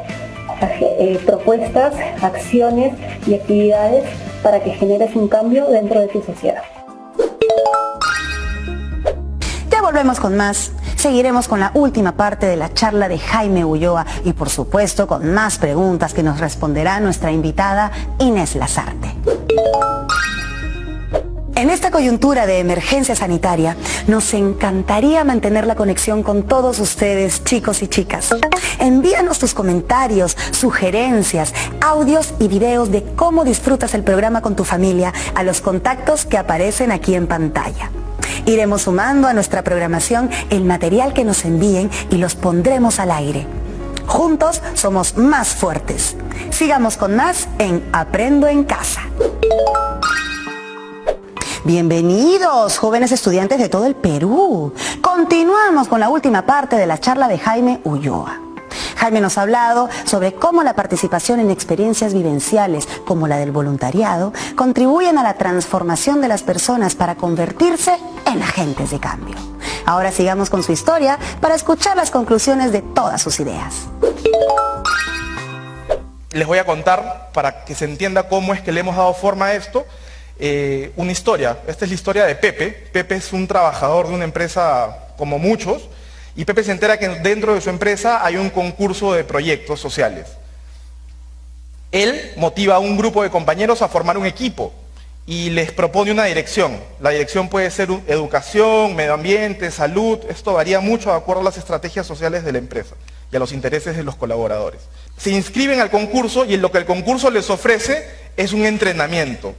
propuestas, acciones y actividades para que generes un cambio dentro de tu sociedad. Ya volvemos con más. seguiremos con la última parte de la charla de Jaime Ulloa y por supuesto con más preguntas que nos responderá nuestra invitada Inés Lazarte. En esta coyuntura de emergencia sanitaria, nos encantaría mantener la conexión con todos ustedes, chicos y chicas. Envíanos tus comentarios, sugerencias, audios y videos de cómo disfrutas el programa con tu familia a los contactos que aparecen aquí en pantalla. Iremos sumando a nuestra programación el material que nos envíen y los pondremos al aire. Juntos somos más fuertes. Sigamos con más en Aprendo en Casa. Bienvenidos, jóvenes estudiantes de todo el Perú. Continuamos con la última parte de la charla de Jaime Ulloa. Jaime nos ha hablado sobre cómo la participación en experiencias vivenciales, como la del voluntariado, contribuyen a la transformación de las personas para convertirse en agentes de cambio. Ahora sigamos con su historia para escuchar las conclusiones de todas sus ideas. Les voy a contar, para que se entienda cómo es que le hemos dado forma a esto, una historia. Esta es la historia de Pepe. Pepe es un trabajador de una empresa como muchos, y Pepe se entera que dentro de su empresa hay un concurso de proyectos sociales. Él motiva a un grupo de compañeros a formar un equipo y les propone una dirección. La dirección puede ser educación, medio ambiente, salud. Esto varía mucho de acuerdo a las estrategias sociales de la empresa y a los intereses de los colaboradores. Se inscriben al concurso y en lo que el concurso les ofrece es un entrenamiento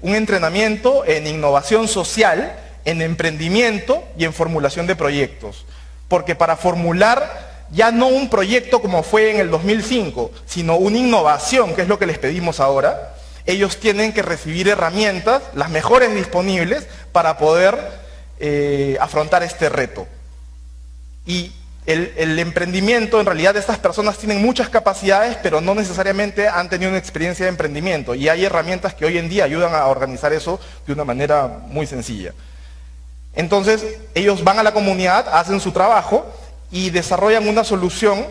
en innovación social, en emprendimiento y en formulación de proyectos. Porque para formular ya no un proyecto como fue en el 2005, sino una innovación, que es lo que les pedimos ahora, ellos tienen que recibir herramientas, las mejores disponibles, para poder afrontar este reto. Y el emprendimiento, en realidad estas personas tienen muchas capacidades, pero no necesariamente han tenido una experiencia de emprendimiento. Y hay herramientas que hoy en día ayudan a organizar eso de una manera muy sencilla. Entonces, ellos van a la comunidad, hacen su trabajo y desarrollan una solución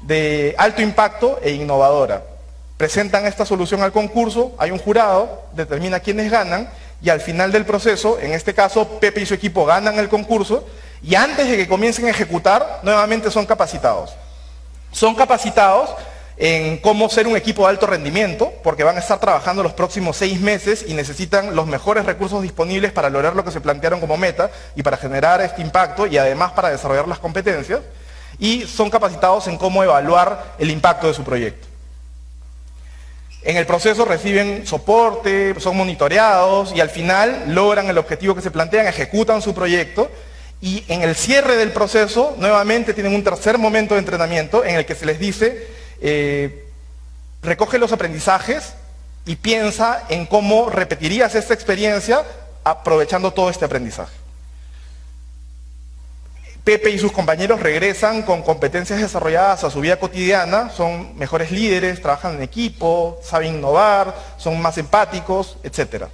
de alto impacto e innovadora. Presentan esta solución al concurso, hay un jurado, determina quiénes ganan y al final del proceso, en este caso, Pepe y su equipo ganan el concurso y antes de que comiencen a ejecutar, nuevamente son capacitados. Son capacitados en cómo ser un equipo de alto rendimiento, porque van a estar trabajando los próximos 6 meses y necesitan los mejores recursos disponibles para lograr lo que se plantearon como meta y para generar este impacto y además para desarrollar las competencias. Y son capacitados en cómo evaluar el impacto de su proyecto. En el proceso reciben soporte, son monitoreados y al final logran el objetivo que se plantean, ejecutan su proyecto y en el cierre del proceso nuevamente tienen un tercer momento de entrenamiento en el que se les dice recoge los aprendizajes y piensa en cómo repetirías esta experiencia aprovechando todo este aprendizaje. Pepe y sus compañeros regresan con competencias desarrolladas a su vida cotidiana, son mejores líderes, trabajan en equipo, saben innovar, son más empáticos, etc.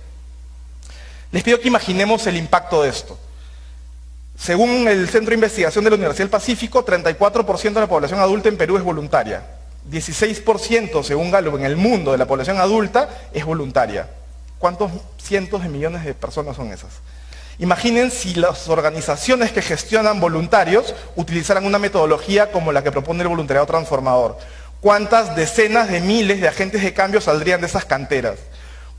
Les pido que imaginemos el impacto de esto. Según el Centro de Investigación de la Universidad del Pacífico, 34% de la población adulta en Perú es voluntaria. 16% según Gallup en el mundo de la población adulta es voluntaria. ¿Cuántos cientos de millones de personas son esas? Imaginen si las organizaciones que gestionan voluntarios utilizaran una metodología como la que propone el voluntariado transformador. ¿Cuántas decenas de miles de agentes de cambio saldrían de esas canteras?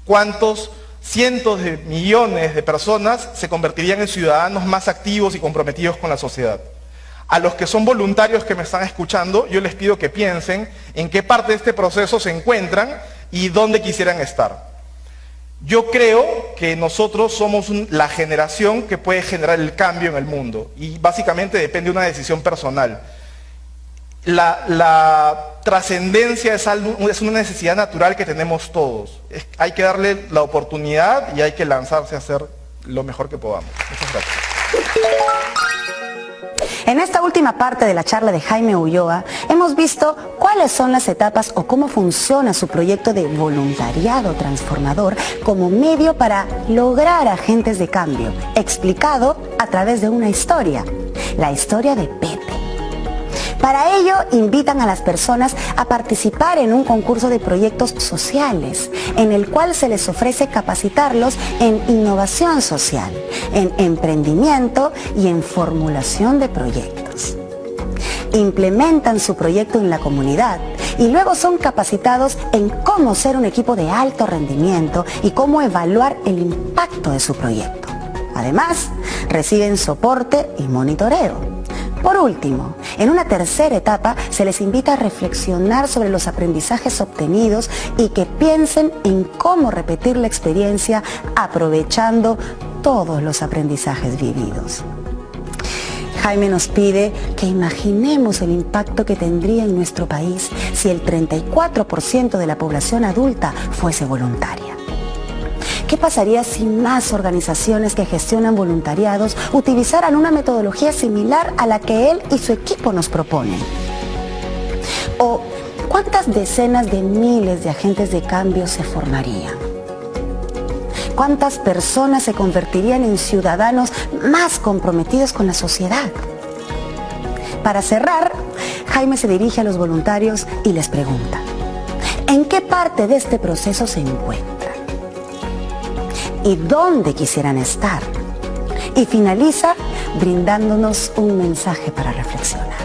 ¿Cuántos cientos de millones de personas se convertirían en ciudadanos más activos y comprometidos con la sociedad? A los que son voluntarios que me están escuchando, yo les pido que piensen en qué parte de este proceso se encuentran y dónde quisieran estar. Yo creo que nosotros somos la generación que puede generar el cambio en el mundo y básicamente depende de una decisión personal. La trascendencia es una necesidad natural que tenemos todos. Hay que darle la oportunidad y hay que lanzarse a hacer lo mejor que podamos. Muchas gracias. En esta última parte de la charla de Jaime Ulloa, hemos visto cuáles son las etapas o cómo funciona su proyecto de voluntariado transformador como medio para lograr agentes de cambio, explicado a través de una historia, la historia de Pepe. Para ello, invitan a las personas a participar en un concurso de proyectos sociales, en el cual se les ofrece capacitarlos en innovación social, en emprendimiento y en formulación de proyectos. implementan su proyecto en la comunidad y luego son capacitados en cómo ser un equipo de alto rendimiento y cómo evaluar el impacto de su proyecto. Además, reciben soporte y monitoreo. Por último, en una tercera etapa se les invita a reflexionar sobre los aprendizajes obtenidos y que piensen en cómo repetir la experiencia aprovechando todos los aprendizajes vividos. Jaime nos pide que imaginemos el impacto que tendría en nuestro país si el 34% de la población adulta fuese voluntaria. ¿Qué pasaría si más organizaciones que gestionan voluntariados utilizaran una metodología similar a la que él y su equipo nos proponen? ¿O cuántas decenas de miles de agentes de cambio se formarían? ¿Cuántas personas se convertirían en ciudadanos más comprometidos con la sociedad? Para cerrar, Jaime se dirige a los voluntarios y les pregunta: ¿en qué parte de este proceso se encuentran? ¿Y dónde quisieran estar? Y finaliza brindándonos un mensaje para reflexionar.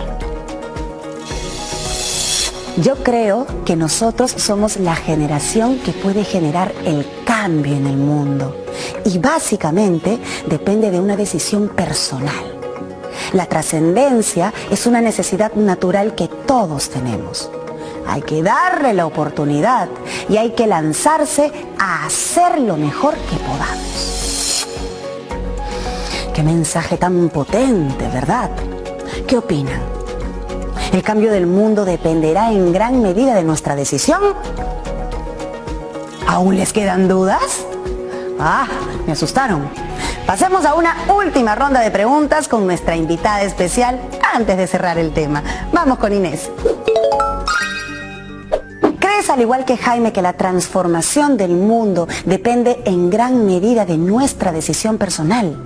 Yo creo que nosotros somos la generación que puede generar el cambio en el mundo y básicamente depende de una decisión personal. La trascendencia es una necesidad natural que todos tenemos. Hay que darle la oportunidad y hay que lanzarse a hacer lo mejor que podamos. Qué mensaje tan potente, ¿verdad? ¿Qué opinan? ¿El cambio del mundo dependerá en gran medida de nuestra decisión? ¿Aún les quedan dudas? Ah, me asustaron. Pasemos a una última ronda de preguntas con nuestra invitada especial antes de cerrar el tema. Vamos con Inés. ¿Crees, al igual que Jaime, que la transformación del mundo depende en gran medida de nuestra decisión personal?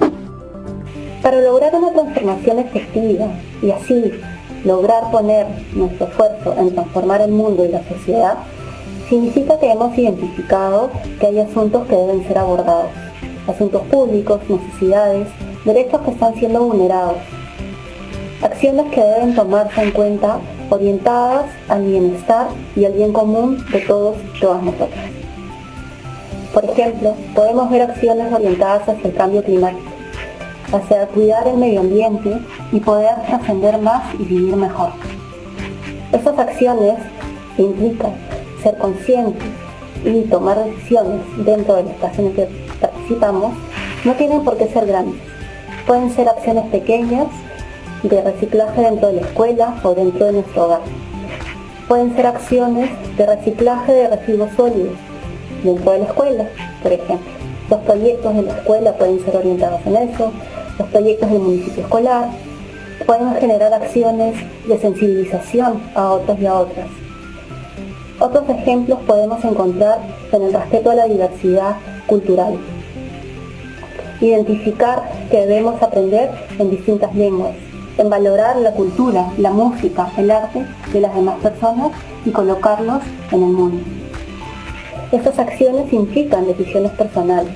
Para lograr una transformación efectiva y así lograr poner nuestro esfuerzo en transformar el mundo y la sociedad, significa que hemos identificado que hay asuntos que deben ser abordados, asuntos públicos, necesidades, derechos que están siendo vulnerados, acciones que deben tomarse en cuenta orientadas al bienestar y al bien común de todos y todas nosotras. Por ejemplo, podemos ver acciones orientadas hacia el cambio climático, hacia cuidar el medio ambiente y poder trascender más y vivir mejor. Estas acciones implican ser conscientes y tomar decisiones dentro del espacio en el que participamos no tienen por qué ser grandes. Pueden ser acciones pequeñas de reciclaje dentro de la escuela o dentro de nuestro hogar. Pueden ser acciones de reciclaje de residuos sólidos dentro de la escuela, por ejemplo. Los proyectos de la escuela pueden ser orientados en eso, los proyectos del municipio escolar, pueden generar acciones de sensibilización a otros y a otras. Otros ejemplos podemos encontrar en el respeto a la diversidad cultural. Identificar que debemos aprender en distintas lenguas, en valorar la cultura, la música, el arte de las demás personas y colocarlos en el mundo. Estas acciones implican decisiones personales,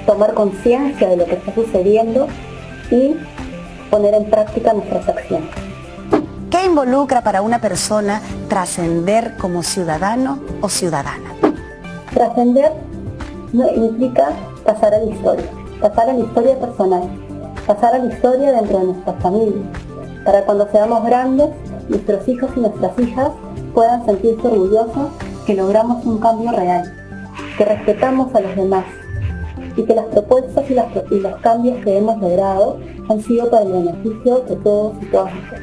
tomar conciencia de lo que está sucediendo y poner en práctica nuestras acciones. ¿Qué involucra para una persona trascender como ciudadano o ciudadana? Trascender no implica pasar a la historia personal, pasar a la historia dentro de nuestras familias, para cuando seamos grandes, nuestros hijos y nuestras hijas puedan sentirse orgullosos que logramos un cambio real, que respetamos a los demás y que las propuestas y los cambios que hemos logrado han sido para el beneficio de todos y todas nosotros.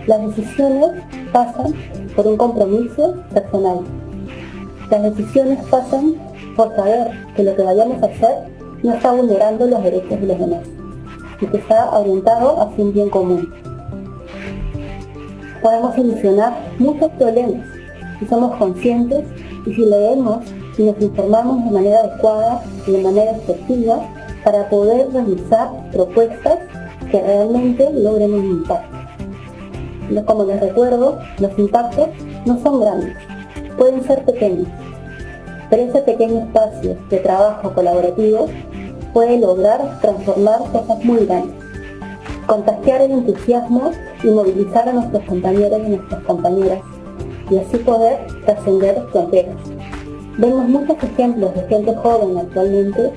Las decisiones pasan por un compromiso personal. Las decisiones pasan por saber que lo que vayamos a hacer no está vulnerando los derechos de los demás y que está orientado hacia un bien común. Podemos solucionar muchos problemas si somos conscientes y si leemos y nos informamos de manera adecuada y de manera efectiva para poder realizar propuestas que realmente logren un impacto. Como les recuerdo, los impactos no son grandes, pueden ser pequeños, pero ese pequeño espacio de trabajo colaborativo puede lograr transformar cosas muy grandes. contagiar el entusiasmo y movilizar a nuestros compañeros y nuestras compañeras, y así poder trascender fronteras. Vemos muchos ejemplos de gente joven actualmente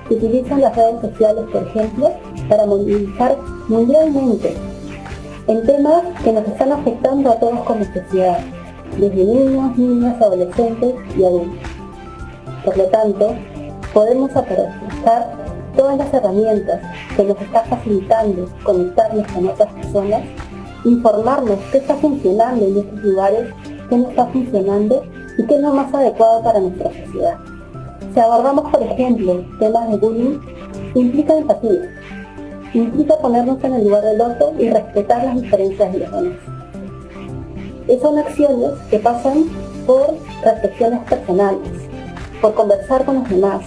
que utilizan las redes sociales, por ejemplo, para movilizar mundialmente en temas que nos están afectando a todos como sociedad, desde niños, niñas, adolescentes y adultos. Por lo tanto, podemos aprovechar todas las herramientas que nos está facilitando conectarnos con otras personas, informarnos qué está funcionando en estos lugares, qué no está funcionando y qué es lo más adecuado para nuestra sociedad. Si abordamos, por ejemplo, temas de bullying, implica empatía, implica ponernos en el lugar del otro y respetar las diferencias de los demás. Son acciones que pasan por reflexiones personales, por conversar con los demás,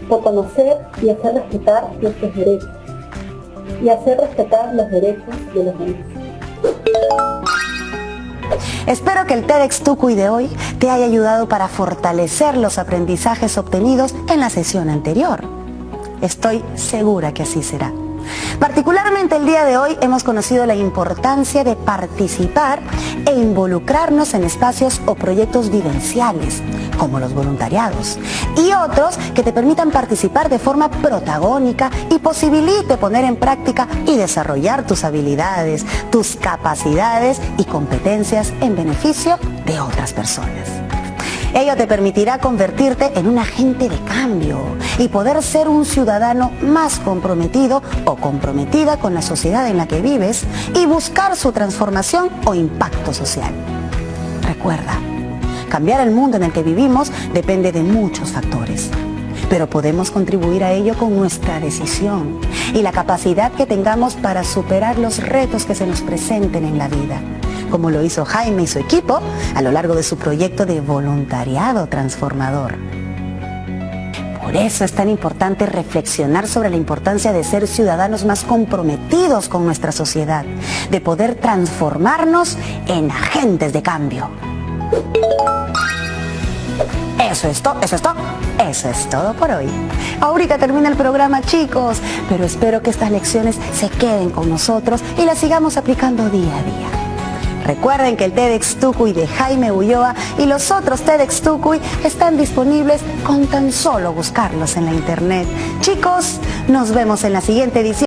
por conocer y hacer respetar nuestros derechos, y hacer respetar los derechos de los demás. Espero que el TEDx Tucuy de hoy te haya ayudado para fortalecer los aprendizajes obtenidos en la sesión anterior. Estoy segura que así será. Particularmente el día de hoy hemos conocido la importancia de participar e involucrarnos en espacios o proyectos vivenciales, como los voluntariados, y otros que te permitan participar de forma protagónica y posibilite poner en práctica y desarrollar tus habilidades, tus capacidades y competencias en beneficio de otras personas. Ello te permitirá convertirte en un agente de cambio y poder ser un ciudadano más comprometido o comprometida con la sociedad en la que vives y buscar su transformación o impacto social. Recuerda, cambiar el mundo en el que vivimos depende de muchos factores, pero podemos contribuir a ello con nuestra decisión y la capacidad que tengamos para superar los retos que se nos presenten en la vida, como lo hizo Jaime y su equipo a lo largo de su proyecto de voluntariado transformador. Por eso es tan importante reflexionar sobre la importancia de ser ciudadanos más comprometidos con nuestra sociedad, de poder transformarnos en agentes de cambio. Eso es todo por hoy. Ahorita termina el programa, chicos, pero espero que estas lecciones se queden con nosotros y las sigamos aplicando día a día. Recuerden que el TEDx Tucuy de Jaime Ulloa y los otros TEDx Tucuy están disponibles con tan solo buscarlos en la internet. Chicos, nos vemos en la siguiente edición.